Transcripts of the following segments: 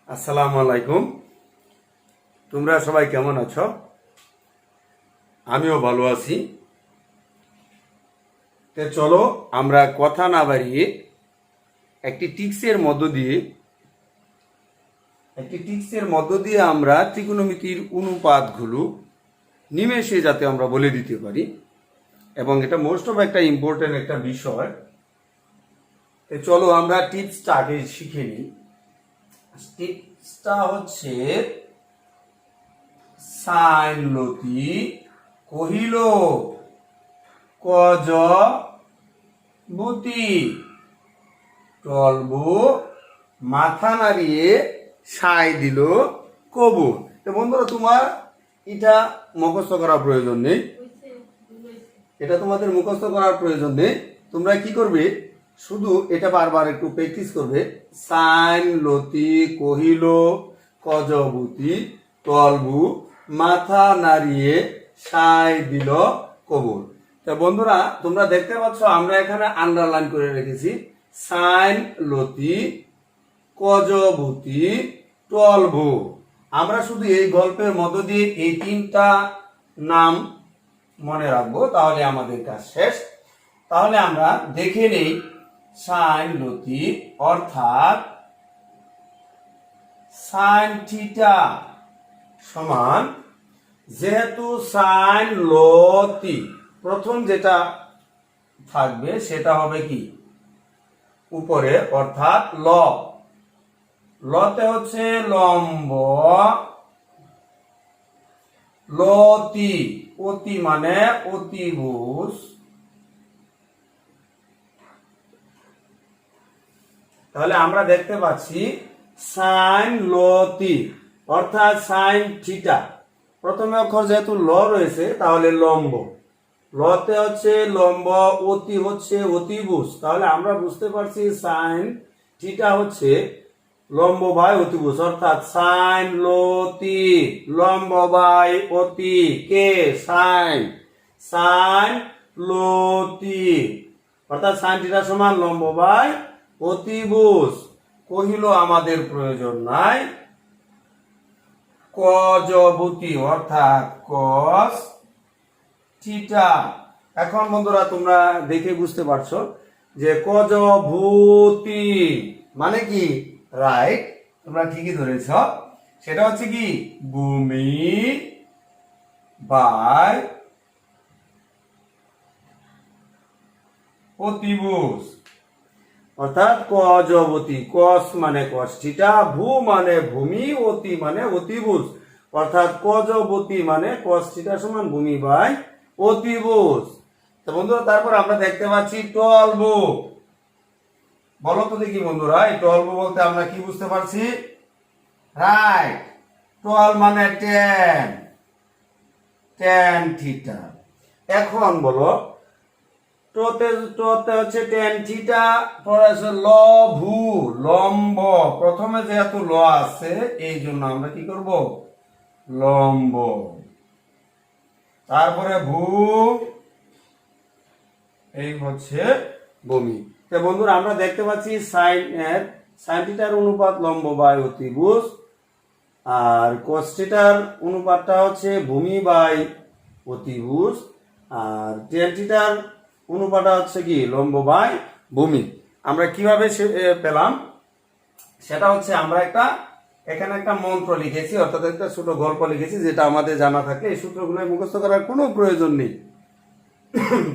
আসসালামু আলাইকুম। তোমরা সবাই কেমন আছো? আমিও ভালো আছি। তো চলো আমরা কথা না বাড়িয়ে একটি টিক্সের মধ্য দিয়ে আমরা ত্রিকোণমিতির অনুপাতগুলো নিমেষে যাতে আমরা বলে দিতে পারি, এবং এটা মোস্ট অফ একটা ইম্পর্টেন্ট একটা বিষয়। তো চলো আমরা টিপসটা আগে শিখে নিই। টিপসটা হচ্ছে সাইন লতি কহিল কজ বুতি টলবু মাথা নাড়িয়ে সাই দিল কবু। তো বন্ধুরা, তোমার এটা মুখস্থ করার প্রয়োজন নেই, তোমরা কি করবে, শুধু এটা বারবার একটু প্র্যাকটিস করবে। সাইন লতি কহিল কজবতী টলবু মাথা নাড়িয়ে সাই দিল কবুল। তা বন্ধুরা, তোমরা দেখতে পাচ্ছ আমরা এখানে আন্ডারলাইন করে রেখেছি সাইন লতি কজবতী টলবু। আমরা শুধু এই গল্পের মধ্য দিয়ে এই তিনটা নাম মনে রাখবো, তাহলে আমাদের কাজ শেষ। তাহলে আমরা দেখে নেই সাইন লতি অর্থাৎ সাইন থিটা সমান, যেহেতু সাইন লতি প্রথম যেটা থাকবে সেটা হবে কি উপরে, অর্থাৎ লতে হচ্ছে লম্ব, লতি অতি মানে অতিভুজ, তাহলে আমরা দেখতে পাচ্ছি সাইন লতি অর্থাৎ সাইন থিটা। প্রথমে অক্ষর যেহেতু ল রয়েছে তাহলে লম্ব, লতে হচ্ছে লম্ব, অতি হচ্ছে অতিভুজ, তাহলে আমরা বুঝতে পারছি সাইন থিটা হচ্ছে লম্ব বাই অতিভুজ, অর্থাৎ সাইন লতি লম্ব বাই অতি কে সাইন লতি, অর্থাৎ সাইন থিটা সমান লম্ব বাই অতিভুজ। কহিল আমাদের প্রয়োজন নাই, কজবতী অর্থাৎ কস থিটা। এখন বন্ধুরা, তোমরা দেখে বুঝতে পারছো যে কজভূতি মানে কি, রাইট, তোমরা ঠিকই ধরেছ। সেটা হচ্ছে কি ভূমি বাই অতিভুজ, অর্থাৎ কজবতী, কস মানে কস থিটা, ভূ মানে ভূমি, অতি মানে অতিভুজ, অর্থাৎ কজবতী মানে কস থিটা সমান ভূমি বাই অতিভুজ। তো বন্ধুরা, তারপর আমরা দেখতে পাচ্ছি টলবু। বলো তো দেখি বন্ধুরা, এই টলবু বলতে আমরা কি বুঝতে পারছি? রাইট, টল মানে ট্যান থিটা। এখন বলো টোতে হচ্ছে ট্যান থিটা, পরে আছে লম্ব, প্রথমে যেহেতু ল আছে এই জন্য আমরা কি করব লম্ব, তারপরে এই হচ্ছে ভূমি। তো বন্ধুরা, আমরা দেখতে পাচ্ছি সাইন থিটার অনুপাত লম্ব বাই অতিভুজ, আর কস থিটার অনুপাতটা হচ্ছে ভূমি বাই অতিভুজ, আর ট্যান থিটার অনুপাতটা হচ্ছে কি লম্ব বাই ভূমি। আমরা কিভাবে পেলাম সেটা হচ্ছে, আমরা এখানে একটা মন্ত্র লিখেছি, অর্থাৎ একটা ছোট গল্প লিখেছি, যেটা আমাদের জানা থাকলে এই সূত্রগুলো মুখস্থ করার কোনো প্রয়োজন নেই।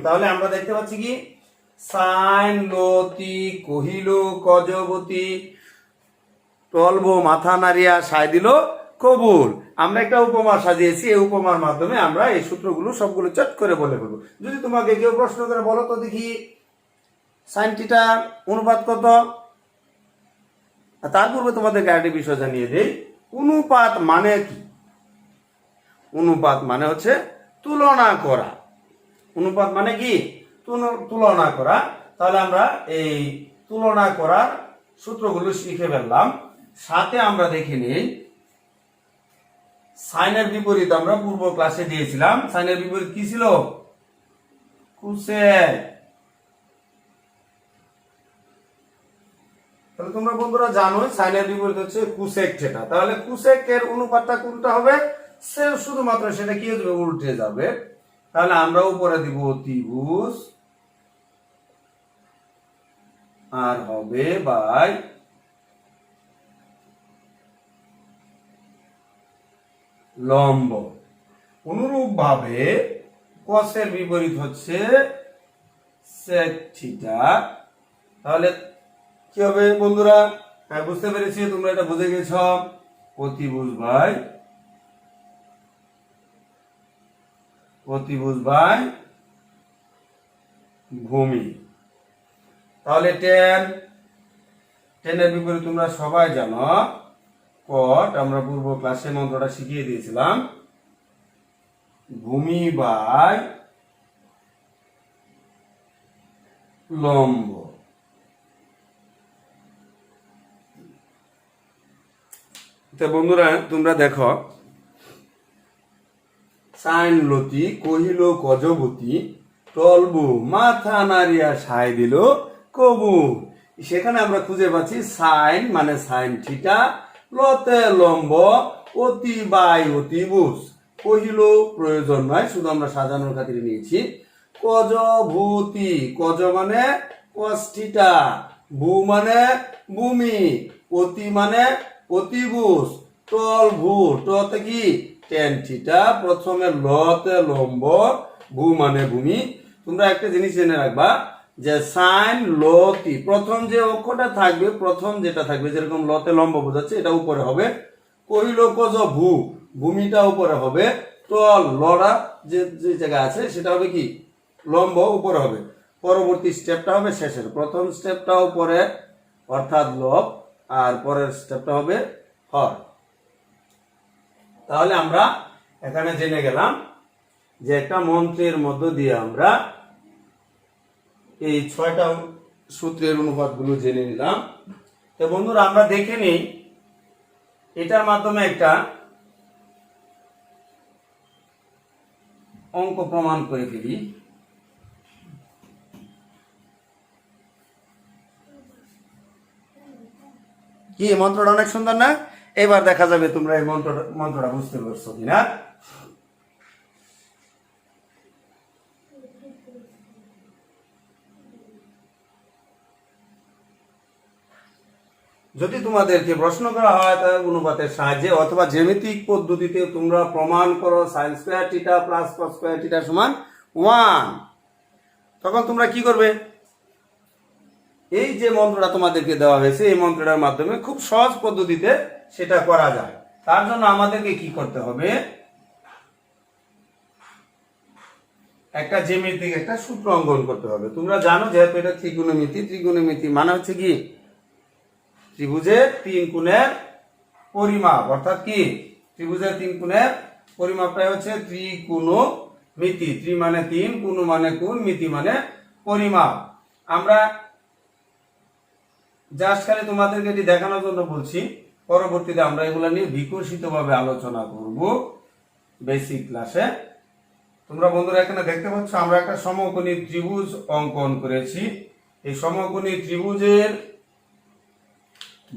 তাহলে আমরা দেখতে পাচ্ছি কি সাইন লতি কহিল কজবতী টলবো মাথা নাড়িয়া সাই দিল কবুল। আমরা একটা উপমা সাজিয়েছি, এই উপমার মাধ্যমে আমরা এই সূত্রগুলো সবগুলো চট করে বলে ফেলবো। যদি তোমাকে কেউ প্রশ্ন করে বলো তো দেখি সাইন থিটা অনুপাত কত, তার পূর্বে তোমাদেরকে আরেকটি বিষয় জানিয়ে দেই, অনুপাত মানে কি? অনুপাত মানে হচ্ছে তুলনা করা। অনুপাত মানে কি তুলনা করা। তাহলে আমরা এই তুলনা করার সূত্রগুলো শিখে ফেললাম। সাথে আমরা দেখে নিই সাইনের বিপরীত আমরা পূর্ব ক্লাসে দিয়েছিলাম। সাইনের বিপরীত কি ছিল? কোসেক। তাহলে তোমরা বন্ধুরা জানোই সাইনের বিপরীত হচ্ছে কোসেক থিটা। তাহলে কোসেকের অনুপাতটা কোনটা হবে? সে শুধুমাত্র সেটা কি হয়ে যাবে? উল্টে যাবে। তাহলে আমরা উপরে দিব অতিভুজ আর হবে বাই লম্ব। অনুরূপ ভাবে কসের বিপরীত হচ্ছে সেক থিটা। তাহলে কি হবে বন্ধুরা? হ্যাঁ, বুঝতে পেরেছি, তোমরা এটা বুঝে গেছ। অতিভুজ ভূমি। তাহলে টেনের বিপরীত তোমরা সবাই জানো কট। আমরা পূর্ব ক্লাসে মন্ত্রটা শিখিয়ে দিয়েছিলাম। ভূমি বাই লম্ব। তো বন্ধুরা তোমরা দেখো, সাইন লতি কহিল গজবতী, টলবু মাথা নাড়িয়া সায় দিল কবু। সেখানে আমরা খুঁজে পাচ্ছি সাইন মানে সাইন থিটা, লতে লম্ব, অতি বাই অতিভুজ। কহিল প্রয়োজন নয়, শুধু আমরা সাজানোর খাতিরে নিয়েছি। কজভূতি, কজ মানে কস থিটা, ভূ মানে ভূমি, অতি মানে অতিভুজ, টল ভূ টতে কি টেন থিটা। প্রথমে লতে লম্ব, ভূ মানে ভূমি। তোমরা একটা জিনিস জেনে রাখবা যে সাইন লতি, প্রথম যে অক্ষরটা থাকবে, প্রথম যেটা থাকবে, যেরকম লতে লম্ব বোঝাচ্ছে, এটা উপরে হবে। কহিল কজ ভূ, ভূমিটা উপরে হবে। টল লড়া যে যে জায়গায় আছে সেটা হবে কি লম্ব, উপরে হবে। পরবর্তী স্টেপটা হবে শেষের। প্রথম স্টেপটা উপরে অর্থাৎ লব, আর পরের স্টেপটা হবে হর। তাহলে আমরা এখানে জেনে গেলাম যে একটা মন্ত্রের মধ্য দিয়ে আমরা এই 6টা সূত্রের অনুপাতগুলো জেনে নিলাম। তো বন্ধুরা আমরা দেখে নিই, এটার মাধ্যমে একটা অঙ্ক প্রমাণ করে ফেলি। কি মন্ত্রটা অনেক সুন্দর না? এবার দেখা যাবে তোমরা এই মন্ত্রটা বুঝতে পারছো কিনা। যদি তোমাদেরকে প্রশ্ন করা হয় তাহলে অনুপাতের সাহায্যে অথবা জ্যামিতিক পদ্ধতিতে তোমরা প্রমাণ করো sine square theta plus cos square theta সমান 1, তখন তোমরা কি করবে? এই যে মন্ত্রটা তোমাদেরকে দেওয়া হয়েছে, এই মন্ত্রটার মাধ্যমে খুব সহজ পদ্ধতিতে সেটা করা যায়। তার জন্য আমাদেরকে কি করতে হবে? একটা জ্যামিতিক একটা সূত্র অঙ্কন করতে হবে। তোমরা জানো যেহেতু এটা ত্রিকোণমিতি, ত্রিকোণমিতি মানে হচ্ছে কি ত্রিভুজের 3 কোণের পরিমাপ, অর্থাৎ কি ত্রিভুজের 3 কোণের পরিমাপটাই হচ্ছে ত্রিকোণমিতি। ত্রি মানে 3, কোণ মানে কোণ, মিতি মানে পরিমাপ। আমরা জাস্ট খালি তোমাদেরকে এটি দেখানোর জন্য বলছি, পরবর্তীতে আমরা এগুলা নিয়ে বিকশিতভাবে আলোচনা করব বেসিক ক্লাসে। তোমরা বন্ধুরা এখানে দেখতে পাচ্ছ আমরা একটা সমকোণী ত্রিভুজ অঙ্কন করেছি। এই সমকোণী ত্রিভুজের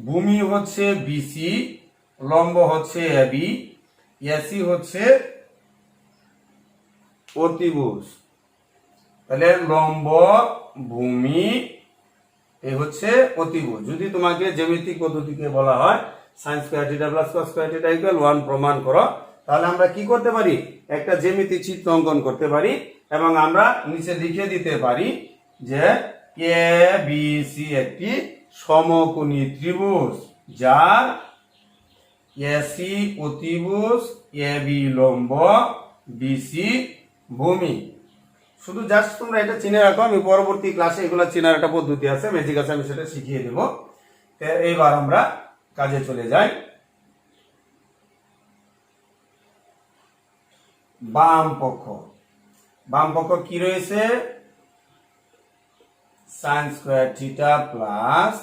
ভূমি হচ্ছে বিসি, লম্ব হচ্ছে এবি, এসি হচ্ছে অতিভুজ। তাহলে লম্ব, ভূমি, এই হচ্ছে অতিভুজ। যদি তোমাকে জ্যামিতিক পদ্ধতিতে বলা হয় sin square theta plus cos square theta equal 1 প্রমাণ করো, তাহলে আমরা কি করতে পারি? একটা জ্যামিতিক চিত্র অঙ্কন করতে পারি এবং আমরা নিচে লিখে দিতে পারি যে এ বি সি একটি সমকোণী ত্রিভুজ, যার এসি অতিভুজ, এবি লম্ব, বিসি ভূমি। শুধু জাস্ট তোমরা এটা চিনে রাখো, আমি পরবর্তী ক্লাসে এগুলো চেনার একটা পদ্ধতি আছে, ম্যাজিক আছে, আমি সেটা শিখিয়ে দেব। এইবার আমরা কাজে চলে যাই। বাম পক্ষ কি রয়েছে? sin square theta plus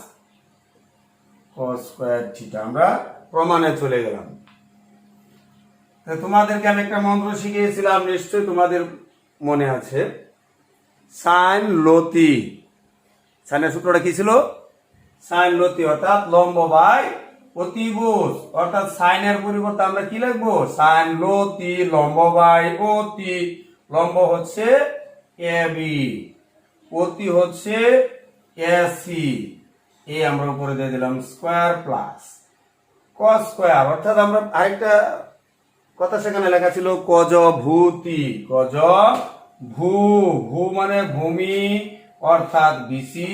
cos square theta. আমরা প্রমাণে চলে গেলাম। তোমাদেরকে আমি একটা মন্ত্র শিখিয়েছিলাম, নিশ্চয়ই তোমাদের মনে আছে। সাইন লতি, সাইনের সূত্রটা কি ছিল? সাইন লতি অর্থাৎ লম্ব বাই অতিভুজ, অর্থাৎ সাইনের পরিবর্তে আমরা কি লিখবো, সাইন লতি লম্ব বাই অতি, লম্ব হচ্ছে এ বি, অতি হচ্ছে এসি, এই আমরা উপরে দিয়ে দিলাম স্কয়ার প্লাস কস স্কয়ার, অর্থাৎ আমরা আরেকটা কথা সেখানে লেখা ছিল কজ ভূতি, কজ ভূ, ভূ মানে ভূমি অর্থাৎ বিসি,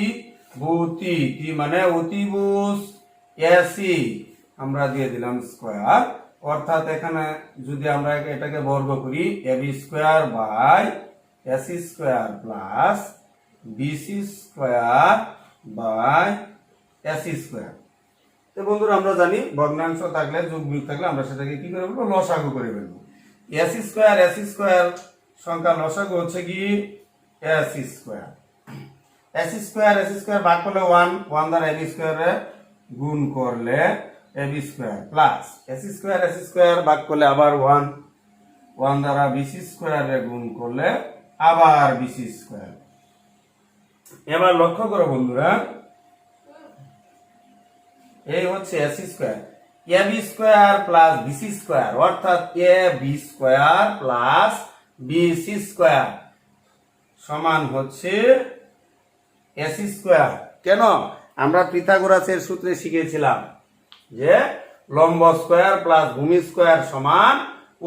ভূতি তি মানে অতিভুজ, এসি আমরা দিয়ে দিলাম স্কয়ার, অর্থাৎ এখানে যদি আমরা এটাকে বর্গ করি AB square by AC square plus BC square by AC square. তো বন্ধুরা আমরা জানি ভগ্নাংশ থাকলে যোগ বিয়োগ থাকলে আমরা সেটাকে কি করে বলবো, লসাগু করে ফেলবো। এসি স্কয়ার সংখ্যা লসাগু হচ্ছে কি এসি স্কয়ার, এসি স্কয়ার ভাগ করলে 1 দ্বারা এবি স্কয়ারে গুণ করলে AB square plus AC square ভাগ করলে আবার 1 দ্বারা বিসি স্কয়ারে গুণ করলে আবার বিসি স্কয়ার। এবার লক্ষ্য করো বন্ধুরা, এই হচ্ছে AC square, A B square plus BC square, অর্থাৎ A B square plus BC square সমান হচ্ছে এসি স্কয়ার। কেন? আমরা পিথাগোরাসের সূত্রে শিখেছিলাম যে লম্ব স্কয়ার প্লাস ভূমি স্কয়ার সমান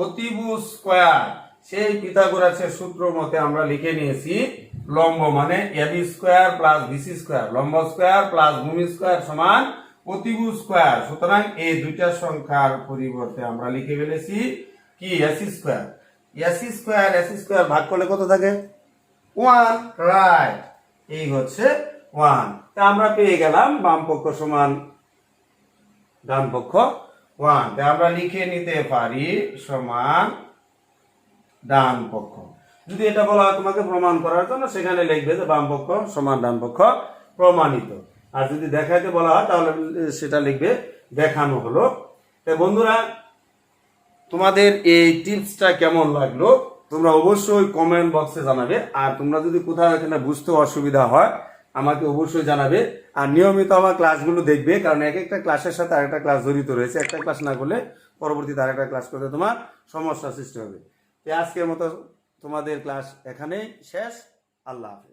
অতিভুজ স্কয়ার। সেই পিথাগোরাসের সূত্র মতে আমরা লিখে নিয়েছি লম্ব মানে A B square plus BC square, লম্ব স্কয়ার প্লাস ভূমি স্কয়ার সমান অতিভুজ স্কয়ার। সুতরাং এই দুইটা সংখ্যার পরিবর্তে আমরা লিখে ফেলেছি কি এসি স্কয়ার। এসি স্কয়ার ভাগ করলে কত থাকে? 1, রাইট, এই হচ্ছে 1। তা আমরা পেয়ে গেলাম বাম পক্ষ সমান ডান পক্ষ 1। তা আমরা লিখে নিতে পারি সমান ডান পক্ষ। যদি এটা বলা হয় তোমাকে প্রমাণ করার জন্য, সেখানে লিখবে যে বাম পক্ষ সমান ডান পক্ষ প্রমাণিত। আর যদি দেখাইতে বলা হয় তাহলে সেটা লিখবে দেখানো হলো। তাই বন্ধুরা, তোমাদের এই টিপসটা কেমন লাগলো তোমরা অবশ্যই কমেন্ট বক্সে জানাবে। আর তোমরা যদি কোথাও এখানে বুঝতে অসুবিধা হয় আমাকে অবশ্যই জানাবে। আর নিয়মিত আমার ক্লাসগুলো দেখবে, কারণ এক একটা ক্লাসের সাথে আরেকটা ক্লাস জড়িত রয়েছে। একটা ক্লাস না করলে পরবর্তীতে আরেকটা ক্লাস করতে তোমার সমস্যা সৃষ্টি হবে। আজকের মতো তোমাদের ক্লাস এখানেই শেষ। আল্লাহ হাফেজ।